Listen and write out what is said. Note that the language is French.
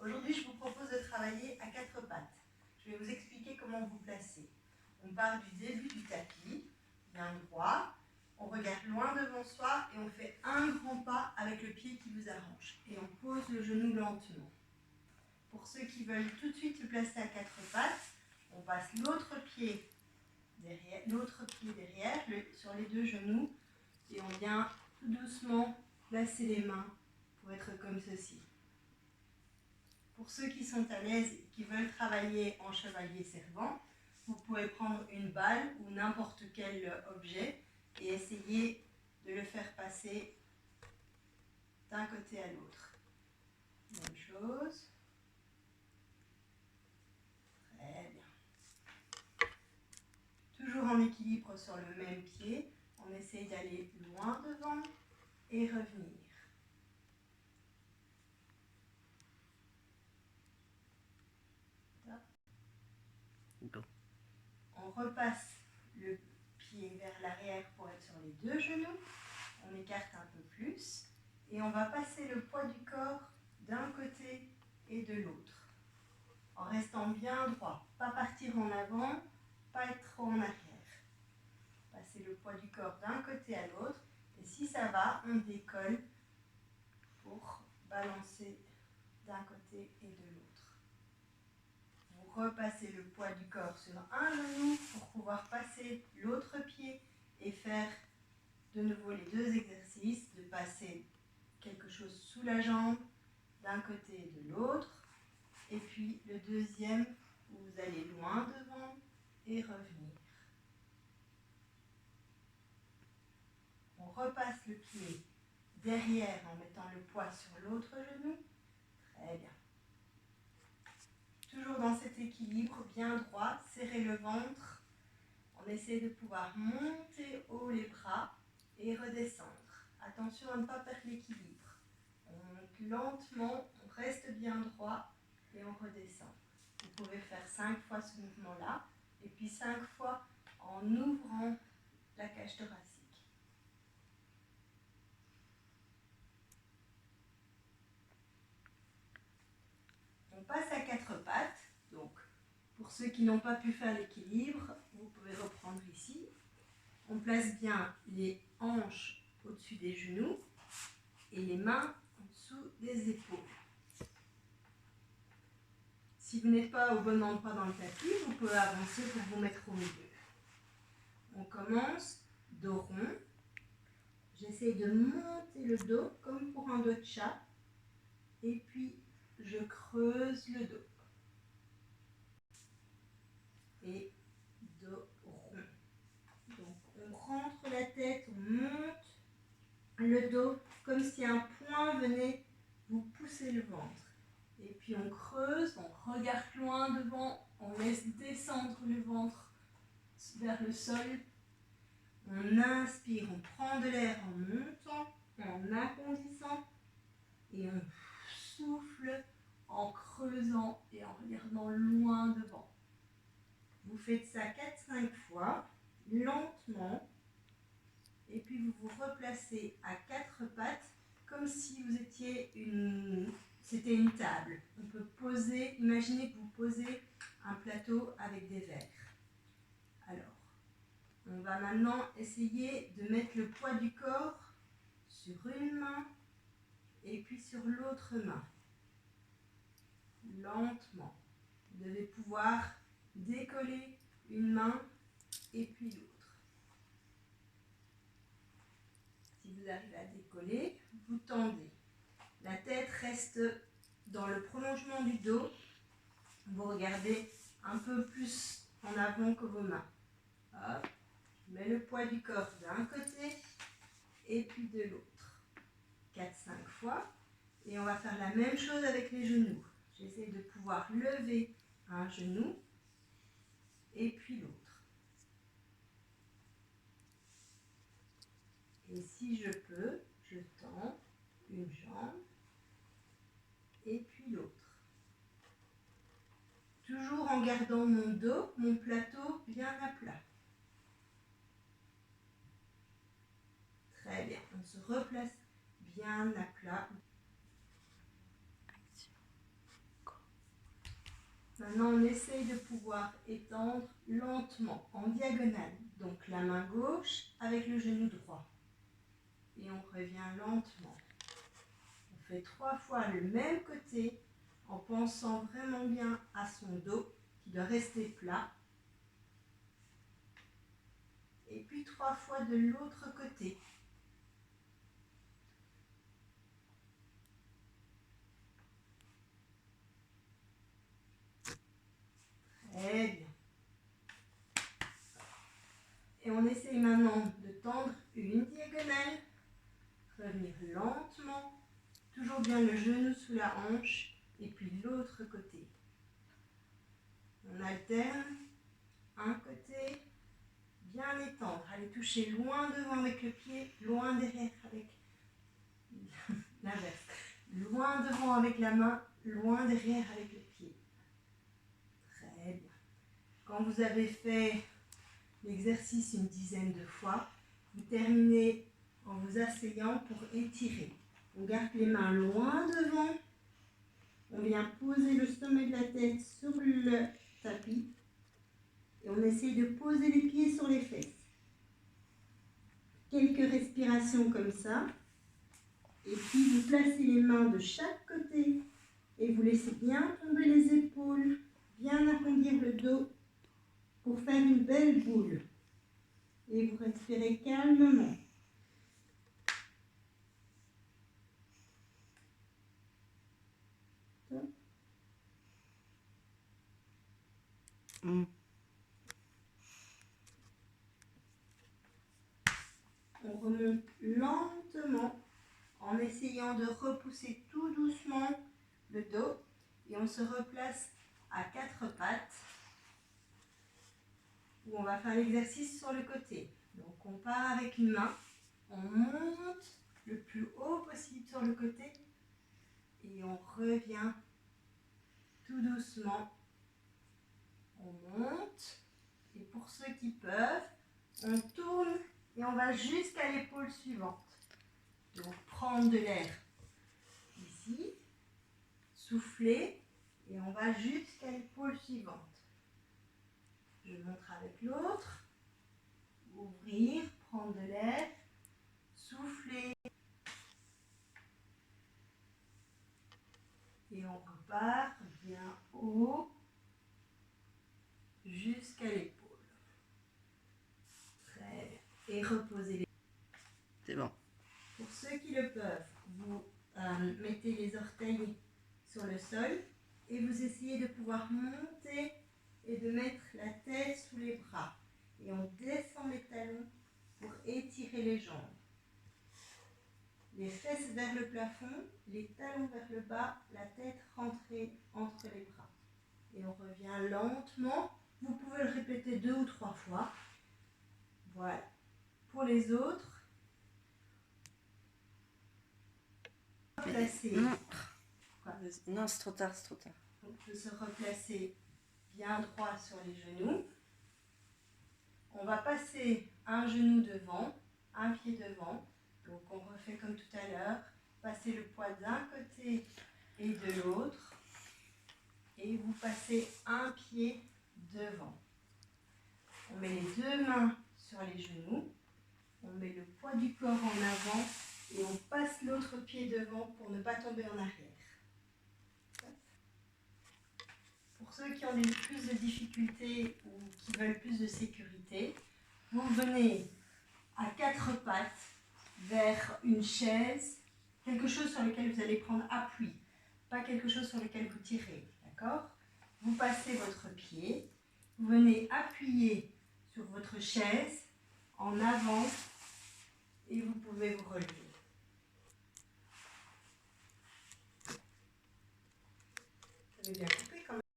Aujourd'hui, je vous propose de travailler à quatre pattes. Je vais vous expliquer comment vous placer. On part du début du tapis, bien droit, on regarde loin devant soi et on fait un grand pas avec le pied qui vous arrange. Et on pose le genou lentement. Pour ceux qui veulent tout de suite se placer à quatre pattes, on passe l'autre pied derrière, sur les deux genoux et on vient tout doucement placer les mains pour être comme ceci. Pour ceux qui sont à l'aise et qui veulent travailler en chevalier servant, vous pouvez prendre une balle ou n'importe quel objet et essayer de le faire passer d'un côté à l'autre. Même chose. Très bien. Toujours en équilibre sur le même pied, on essaye d'aller loin devant et revenir. On repasse le pied vers l'arrière pour être sur les deux genoux. On écarte un peu plus et on va passer le poids du corps d'un côté et de l'autre. En restant bien droit, pas partir en avant, pas être trop en arrière. Passer le poids du corps d'un côté à l'autre et si ça va, on décolle pour balancer d'un côté et de l'autre. Vous repassez le poids du corps sur un genou pour pouvoir passer l'autre pied et faire de nouveau les deux exercices de passer quelque chose sous la jambe d'un côté et de l'autre. Et puis le deuxième où vous allez loin devant et revenir. On repasse le pied derrière en mettant le poids sur l'autre genou. Très bien. Toujours dans cet équilibre bien droit, serrez le ventre. On essaie de pouvoir monter haut les bras et redescendre. Attention à ne pas perdre l'équilibre. On monte lentement, on reste bien droit et on redescend. Vous pouvez faire 5 fois ce mouvement-là et puis 5 fois en ouvrant la cage thoracique. On passe à quatre pattes. Donc, pour ceux qui n'ont pas pu faire l'équilibre, vous pouvez reprendre ici. On place bien les hanches au-dessus des genoux et les mains en dessous des épaules. Si vous n'êtes pas au bon endroit dans le tapis, vous pouvez avancer pour vous mettre au milieu. On commence dos rond. J'essaie de monter le dos comme pour un dos de chat. Et puis, je creuse le dos. Et dos rond. Donc, on rentre la tête, on monte le dos comme si un point venait vous pousser le ventre. Et puis on creuse, on regarde loin devant, on laisse descendre le ventre vers le sol. On inspire, on prend de l'air en montant, en agrandissant et on souffle en creusant et en regardant loin devant. Vous faites ça 4-5 fois, lentement, et puis vous vous replacez à quatre pattes comme si vous étiez c'était une table. On peut poser, imaginez que vous posez un plateau avec des verres. Alors, on va maintenant essayer de mettre le poids du corps sur une main et puis sur l'autre main. Lentement. Vous devez pouvoir décoller une main et puis l'autre. Si vous arrivez à décoller, vous tendez. La tête reste dans le prolongement du dos. Vous regardez un peu plus en avant que vos mains. Hop. Je mets le poids du corps d'un côté et puis de l'autre. 4-5 fois. Et on va faire la même chose avec les genoux. J'essaie de pouvoir lever un genou et puis l'autre. Et si je peux, je tends une jambe et puis l'autre. Toujours en gardant mon dos, mon plateau bien à plat. Très bien, on se replace bien à plat. Maintenant, on essaye de pouvoir étendre lentement, en diagonale. Donc la main gauche avec le genou droit. Et on revient lentement. On fait 3 fois le même côté en pensant vraiment bien à son dos qui doit rester plat. Et puis 3 fois de l'autre côté. Très bien. Et on essaye maintenant de tendre une diagonale. Revenir lentement. Toujours bien le genou sous la hanche. Et puis l'autre côté. On alterne. Un côté. Bien étendre. Allez toucher loin devant avec le pied. Loin derrière avec l'inverse. Loin devant avec la main. Loin derrière avec le pied. Très bien. Quand vous avez fait l'exercice une dizaine de fois, vous terminez en vous asseyant pour étirer. On garde les mains loin devant. On vient poser le sommet de la tête sur le tapis. Et on essaye de poser les pieds sur les fesses. Quelques respirations comme ça. Et puis vous placez les mains de chaque côté. Et vous laissez bien tomber les épaules. Bien arrondir le dos pour faire une belle boule. Et vous respirez calmement. On remonte lentement en essayant de repousser tout doucement le dos et on se replace à 4 pattes où on va faire l'exercice sur le côté. Donc on part avec une main, on monte le plus haut possible sur le côté et on revient tout doucement. On monte et pour ceux qui peuvent, on tourne et on va jusqu'à l'épaule suivante. Donc prendre de l'air ici, souffler et on va jusqu'à l'épaule suivante. Je montre avec l'autre. Ouvrir, prendre de l'air, souffler. Et on repart bien haut jusqu'à l'épaule. Très bien. Et reposez les. C'est bon. Pour ceux qui le peuvent, vous mettez les orteils sur le sol et vous essayez de pouvoir monter et de mettre la tête sous les bras. Et on descend les talons pour étirer les jambes. Les fesses vers le plafond, les talons vers le bas, la tête rentrée entre les bras. Et on revient lentement. Vous pouvez le répéter 2 ou 3 fois. Voilà. Pour les autres, replacer. Non, c'est trop tard, c'est trop tard. On peut se replacer bien droit sur les genoux. On va passer un genou devant, un pied devant. Donc on refait comme tout à l'heure. Passez le poids d'un côté et de l'autre. Et vous passez un pied devant. On met les 2 mains sur les genoux. On met le poids du corps en avant et on passe l'autre pied devant pour ne pas tomber en arrière. Pour ceux qui ont plus de difficultés ou qui veulent plus de sécurité, vous venez à 4 pattes vers une chaise, quelque chose sur lequel vous allez prendre appui, pas quelque chose sur lequel vous tirez, d'accord? Vous passez votre pied, vous venez appuyer sur votre chaise en avant et vous pouvez vous relever.